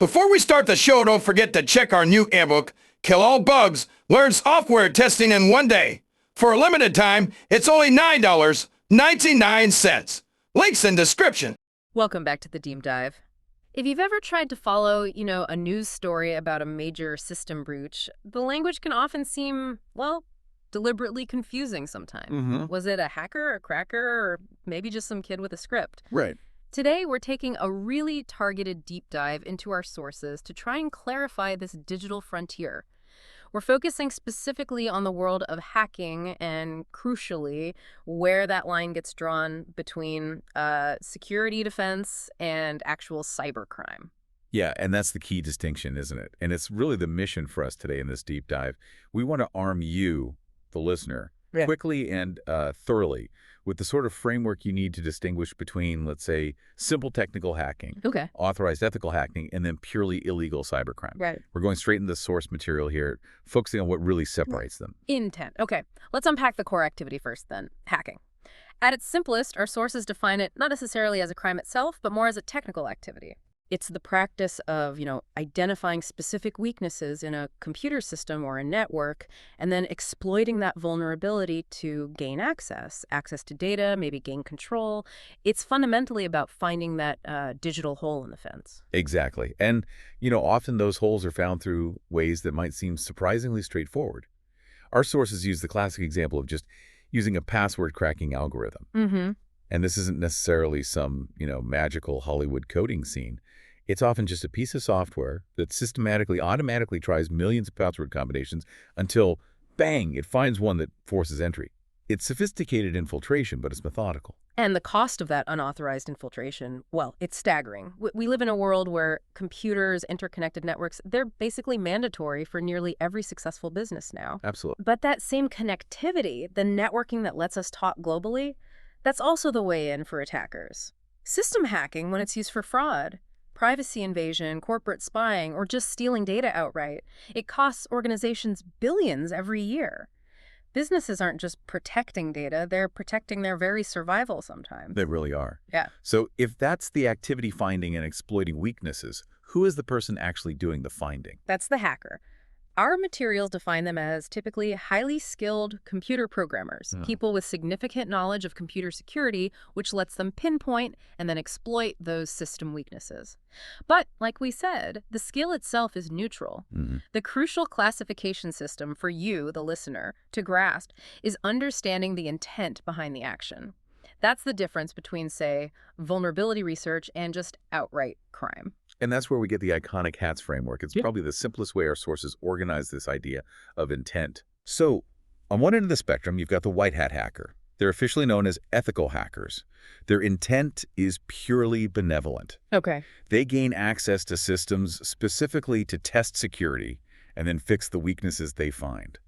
Before we start the show, don't forget to check our new ebook, Kill All Bugs, Learn Software Testing in One Day. For a limited time, it's only $9.99. Links in description. Welcome back to the Deep Dive. If you've ever tried to follow, a news story about a major system breach, the language can often seem, deliberately confusing sometimes. Was it a hacker, a cracker, or maybe just some kid with a script? Right. Today, we're taking a really targeted deep dive into our sources to try and clarify this digital frontier. We're focusing specifically on the world of hacking and, crucially, where that line gets drawn between security defense and actual cybercrime. Yeah, and that's the key distinction, isn't it? And it's really the mission for us today in this deep dive. We want to arm you, the listener, quickly and thoroughly with the sort of framework you need to distinguish between, let's say, simple technical hacking, authorized ethical hacking, and then purely illegal cybercrime. Right. We're going straight into the source material here, focusing on what really separates them. Intent. Okay, let's unpack the core activity first then, hacking. At its simplest, our sources define it not necessarily as a crime itself, but more as a technical activity. It's the practice of, identifying specific weaknesses in a computer system or a network, and then exploiting that vulnerability to gain access to data, maybe gain control. It's fundamentally about finding that digital hole in the fence. Exactly. And, often those holes are found through ways that might seem surprisingly straightforward. Our sources use the classic example of just using a password cracking algorithm. And this isn't necessarily some, magical Hollywood coding scene. It's often just a piece of software that systematically, automatically tries millions of password combinations until, bang, it finds one that forces entry. It's sophisticated infiltration, but it's methodical. And the cost of that unauthorized infiltration, it's staggering. We live in a world where computers, interconnected networks, they're basically mandatory for nearly every successful business now. Absolutely. But that same connectivity, the networking that lets us talk globally, that's also the way in for attackers. System hacking, when it's used for fraud, privacy invasion, corporate spying, or just stealing data outright, it costs organizations billions every year. Businesses aren't just protecting data, they're protecting their very survival sometimes. They really are. Yeah. So if that's the activity finding and exploiting weaknesses, who is the person actually doing the finding? That's the hacker. Our materials define them as typically highly skilled computer programmers, people with significant knowledge of computer security, which lets them pinpoint and then exploit those system weaknesses. But, like we said, the skill itself is neutral. The crucial classification system for you, the listener, to grasp is understanding the intent behind the action. That's the difference between, say, vulnerability research and just outright crime. And that's where we get the iconic HATS framework. It's probably the simplest way our sources organize this idea of intent. So, on one end of the spectrum, you've got the white hat hacker. They're officially known as ethical hackers. Their intent is purely benevolent. Okay. They gain access to systems specifically to test security and then fix the weaknesses they find.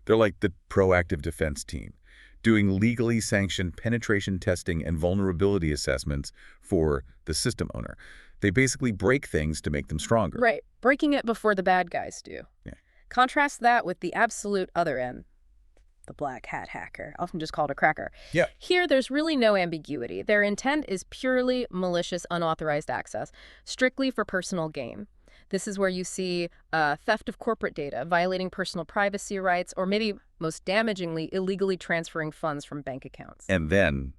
They're like the proactive defense team, doing legally sanctioned penetration testing and vulnerability assessments for the system owner. They basically break things to make them stronger. Right. Breaking it before the bad guys do. Yeah. Contrast that with the absolute other end, the black hat hacker, often just called a cracker. Yeah. Here, there's really no ambiguity. Their intent is purely malicious, unauthorized access, strictly for personal gain. This is where you see theft of corporate data, violating personal privacy rights, or maybe most damagingly, illegally transferring funds from bank accounts. And then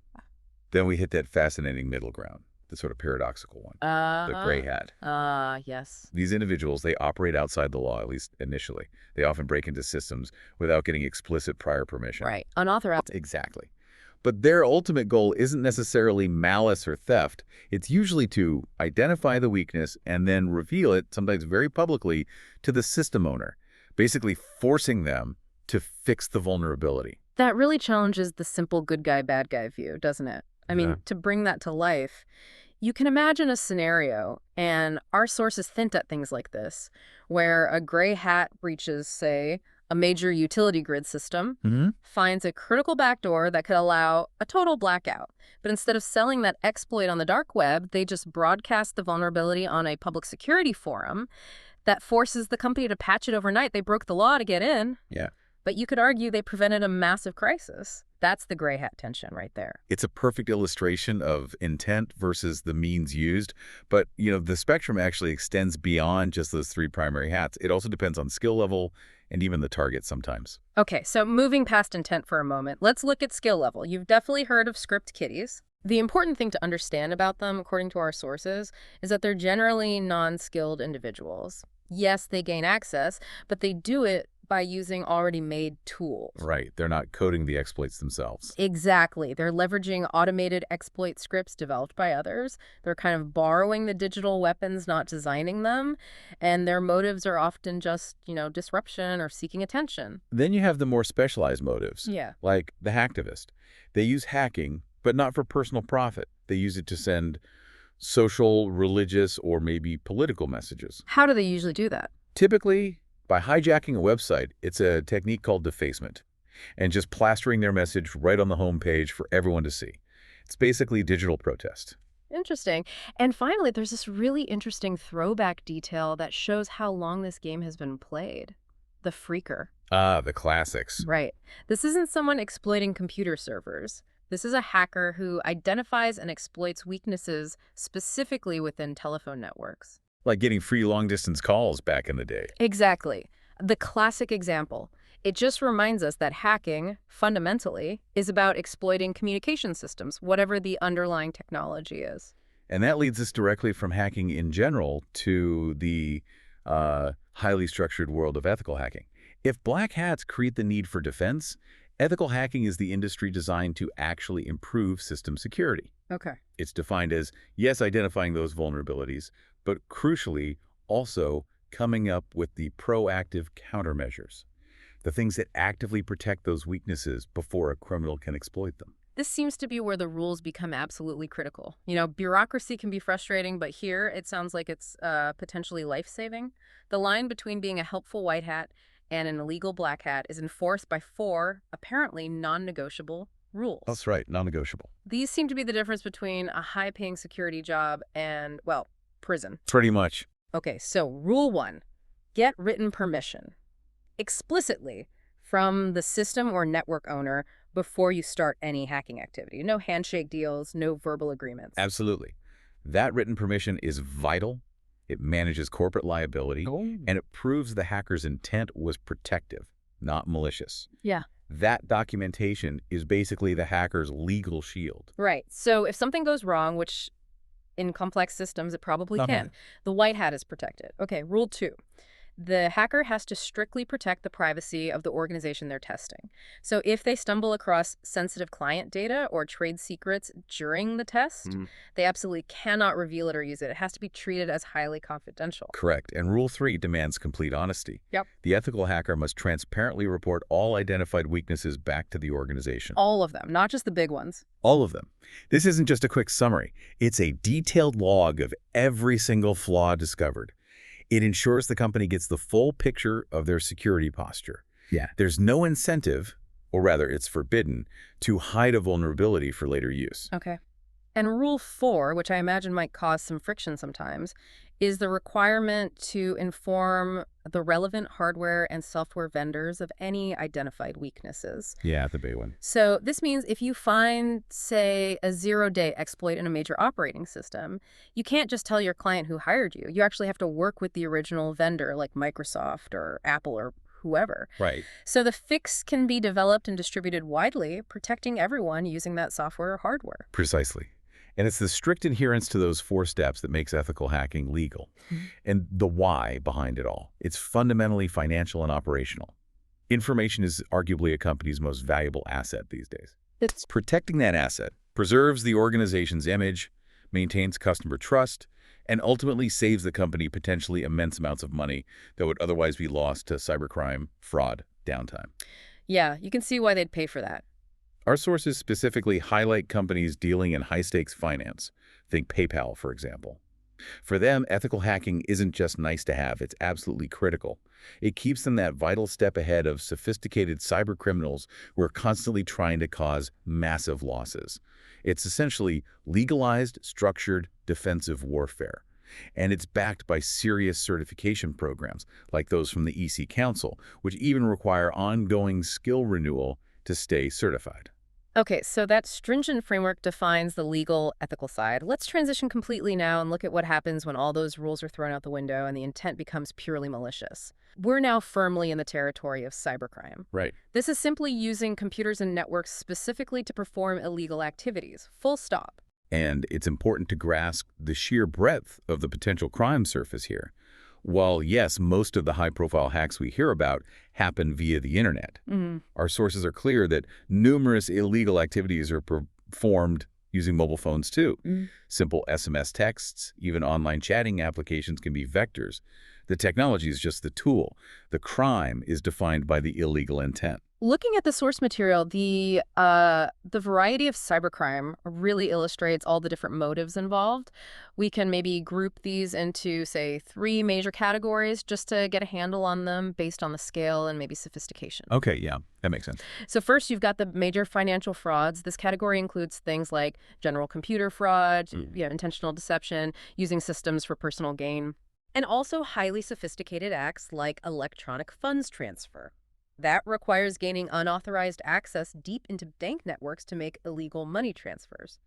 we hit that fascinating middle ground, the sort of paradoxical one, the gray hat. Yes. These individuals, they operate outside the law, at least initially. They often break into systems without getting explicit prior permission. Right. Unauthorized. Exactly. But their ultimate goal isn't necessarily malice or theft. It's usually to identify the weakness and then reveal it, sometimes very publicly, to the system owner, basically forcing them to fix the vulnerability. That really challenges the simple good guy, bad guy view, doesn't it? I mean, to bring that to life, you can imagine a scenario, and our sources hint at things like this, where a gray hat breaches, say, a major utility grid system, finds a critical backdoor that could allow a total blackout. But instead of selling that exploit on the dark web, they just broadcast the vulnerability on a public security forum that forces the company to patch it overnight. They broke the law to get in. Yeah. but you could argue they prevented a massive crisis. That's the gray hat tension right there. It's a perfect illustration of intent versus the means used. But, the spectrum actually extends beyond just those three primary hats. It also depends on skill level and even the target sometimes. Okay, so moving past intent for a moment, let's look at skill level. You've definitely heard of script kiddies. The important thing to understand about them, according to our sources, is that they're generally non-skilled individuals. Yes, they gain access, but they do it by using already made tools. Right. They're not coding the exploits themselves. Exactly. They're leveraging automated exploit scripts developed by others. They're kind of borrowing the digital weapons, not designing them. And their motives are often just, disruption or seeking attention. Then you have the more specialized motives. Yeah. Like the hacktivist. They use hacking, but not for personal profit. They use it to send social, religious, or maybe political messages. How do they usually do that? Typically, by hijacking a website, it's a technique called defacement, and just plastering their message right on the homepage for everyone to see. It's basically digital protest. Interesting. And finally, there's this really interesting throwback detail that shows how long this game has been played. The phreaker. Ah, the classics. Right. This isn't someone exploiting computer servers. This is a hacker who identifies and exploits weaknesses specifically within telephone networks. Like getting free long-distance calls back in the day. Exactly. The classic example. It just reminds us that hacking, fundamentally, is about exploiting communication systems, whatever the underlying technology is. And that leads us directly from hacking in general to the highly structured world of ethical hacking. If black hats create the need for defense, ethical hacking is the industry designed to actually improve system security. Okay. It's defined as, yes, identifying those vulnerabilities, but crucially, also coming up with the proactive countermeasures, the things that actively protect those weaknesses before a criminal can exploit them. This seems to be where the rules become absolutely critical. Bureaucracy can be frustrating, but here it sounds like it's potentially life-saving. The line between being a helpful white hat and an illegal black hat is enforced by 4, apparently non-negotiable rules. That's right, non-negotiable. These seem to be the difference between a high-paying security job and, well, prison. Pretty much. Okay, so rule 1, get written permission explicitly from the system or network owner before you start any hacking activity. No handshake deals, no verbal agreements. Absolutely. That written permission is vital. It manages corporate liability, and it proves the hacker's intent was protective, not malicious. Yeah. That documentation is basically the hacker's legal shield. Right. So if something goes wrong, which in complex systems it probably can, the white hat is protected. Okay, rule 2. The hacker has to strictly protect the privacy of the organization they're testing. So if they stumble across sensitive client data or trade secrets during the test, they absolutely cannot reveal it or use it. It has to be treated as highly confidential. Correct. And Rule 3 demands complete honesty. Yep. The ethical hacker must transparently report all identified weaknesses back to the organization. All of them, not just the big ones. All of them. This isn't just a quick summary. It's a detailed log of every single flaw discovered. It ensures the company gets the full picture of their security posture. Yeah. There's no incentive, or rather it's forbidden, to hide a vulnerability for later use. Okay. And rule 4, which I imagine might cause some friction sometimes, is the requirement to inform the relevant hardware and software vendors of any identified weaknesses. Yeah, the big one. So this means if you find, say, a 0-day exploit in a major operating system, you can't just tell your client who hired you. You actually have to work with the original vendor like Microsoft or Apple or whoever. Right. So the fix can be developed and distributed widely, protecting everyone using that software or hardware. Precisely. And it's the strict adherence to those 4 steps that makes ethical hacking legal. And the why behind it all. It's fundamentally financial and operational. Information is arguably a company's most valuable asset these days. It's Protecting that asset preserves the organization's image, maintains customer trust, and ultimately saves the company potentially immense amounts of money that would otherwise be lost to cybercrime, fraud, downtime. Yeah, you can see why they'd pay for that. Our sources specifically highlight companies dealing in high-stakes finance. Think PayPal, for example. For them, ethical hacking isn't just nice to have, it's absolutely critical. It keeps them that vital step ahead of sophisticated cybercriminals who are constantly trying to cause massive losses. It's essentially legalized, structured, defensive warfare. And it's backed by serious certification programs, like those from the EC Council, which even require ongoing skill renewal to stay certified. Okay, so that stringent framework defines the legal, ethical side. Let's transition completely now and look at what happens when all those rules are thrown out the window and the intent becomes purely malicious. We're now firmly in the territory of cybercrime. Right. This is simply using computers and networks specifically to perform illegal activities. Full stop. And it's important to grasp the sheer breadth of the potential crime surface here. While, yes, most of the high-profile hacks we hear about happen via the internet, our sources are clear that numerous illegal activities are performed using mobile phones too. Simple SMS texts, even online chatting applications can be vectors. The technology is just the tool. The crime is defined by the illegal intent. Looking at the source material, the variety of cybercrime really illustrates all the different motives involved. We can maybe group these into, say, 3 major categories just to get a handle on them based on the scale and maybe sophistication. Okay, yeah, that makes sense. So first, you've got the major financial frauds. This category includes things like general computer fraud, intentional deception, using systems for personal gain, and also highly sophisticated acts like electronic funds transfer. That requires gaining unauthorized access deep into bank networks to make illegal money transfers.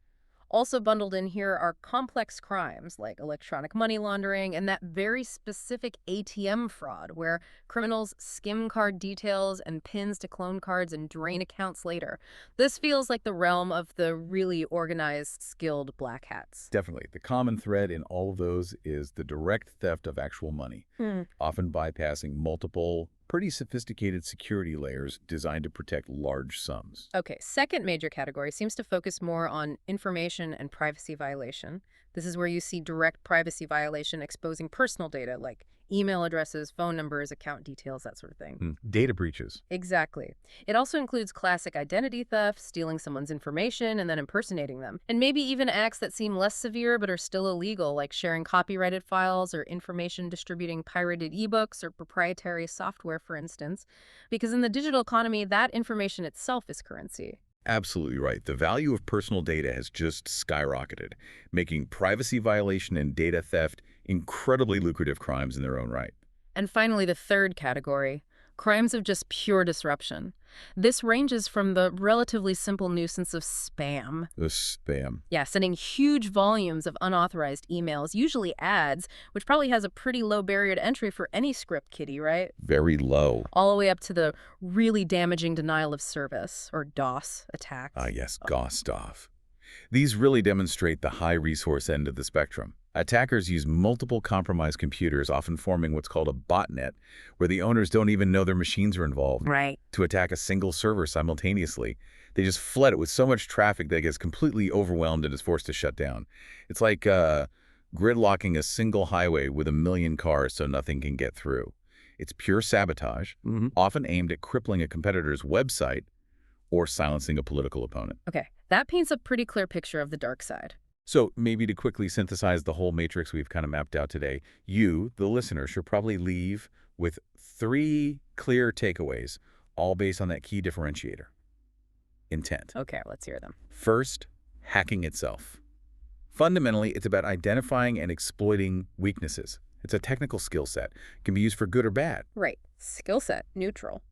Also bundled in here are complex crimes like electronic money laundering and that very specific ATM fraud where criminals skim card details and pins to clone cards and drain accounts later. This feels like the realm of the really organized, skilled black hats. Definitely. The common thread in all of those is the direct theft of actual money, often bypassing multiple, pretty sophisticated security layers designed to protect large sums. Okay, second major category seems to focus more on information and privacy violation. This is where you see direct privacy violation exposing personal data like email addresses, phone numbers, account details, that sort of thing. Data breaches. Exactly. It also includes classic identity theft, stealing someone's information and then impersonating them. And maybe even acts that seem less severe but are still illegal, like sharing copyrighted files or information distributing pirated ebooks or proprietary software, for instance. Because in the digital economy, that information itself is currency. Absolutely right. The value of personal data has just skyrocketed, making privacy violation and data theft incredibly lucrative crimes in their own right. And finally, the third category, crimes of just pure disruption. This ranges from the relatively simple nuisance of spam. The spam. Yeah, sending huge volumes of unauthorized emails, usually ads, which probably has a pretty low barrier to entry for any script kiddie, right? Very low. All the way up to the really damaging denial of service, or DOS, attacks. Ah, yes, GOSTOF. These really demonstrate the high-resource end of the spectrum. Attackers use multiple compromised computers, often forming what's called a botnet, where the owners don't even know their machines are involved. Right. To attack a single server simultaneously. They just flood it with so much traffic that it gets completely overwhelmed and is forced to shut down. It's like gridlocking a single highway with 1 million cars so nothing can get through. It's pure sabotage, often aimed at crippling a competitor's website or silencing a political opponent. Okay, that paints a pretty clear picture of the dark side. So maybe to quickly synthesize the whole matrix we've kind of mapped out today, you, the listener, should probably leave with 3 clear takeaways, all based on that key differentiator: intent. Okay, let's hear them. First, hacking itself. Fundamentally, it's about identifying and exploiting weaknesses. It's a technical skill set. It can be used for good or bad. Right. Skill set, neutral.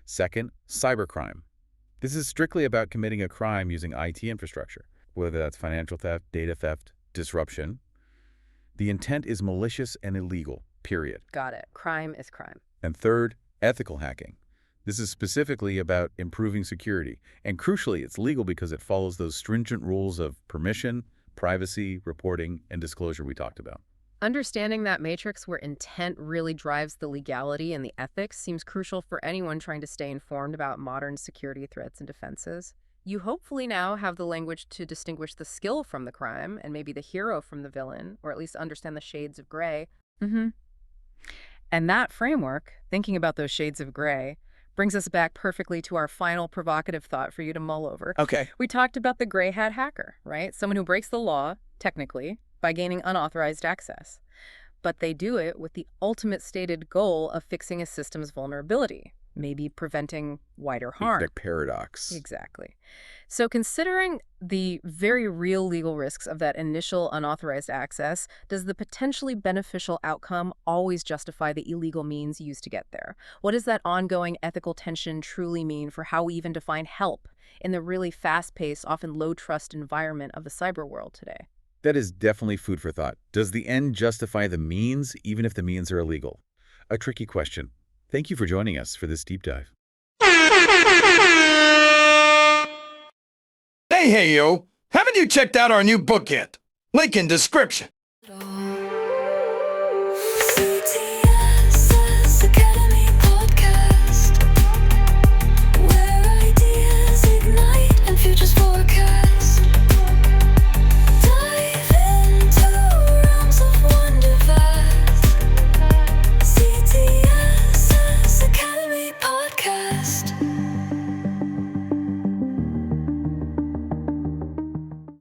Second, cybercrime. This is strictly about committing a crime using IT infrastructure, whether that's financial theft, data theft, disruption. The intent is malicious and illegal, period. Got it. Crime is crime. And third, ethical hacking. This is specifically about improving security. And crucially, it's legal because it follows those stringent rules of permission, privacy, reporting, and disclosure we talked about. Understanding that matrix where intent really drives the legality and the ethics seems crucial for anyone trying to stay informed about modern security threats and defenses. You hopefully now have the language to distinguish the skill from the crime and maybe the hero from the villain, or at least understand the shades of gray. And that framework, thinking about those shades of gray, brings us back perfectly to our final provocative thought for you to mull over. Okay. We talked about the gray hat hacker, right? Someone who breaks the law, technically, by gaining unauthorized access. But they do it with the ultimate stated goal of fixing a system's vulnerability. maybe preventing wider harm. That paradox. Exactly. So considering the very real legal risks of that initial unauthorized access, does the potentially beneficial outcome always justify the illegal means used to get there? What does that ongoing ethical tension truly mean for how we even define help in the really fast-paced, often low-trust environment of the cyber world today? That is definitely food for thought. Does the end justify the means, even if the means are illegal? A tricky question. Thank you for joining us for this deep dive. Hey, yo, haven't you checked out our new book yet? Link in description.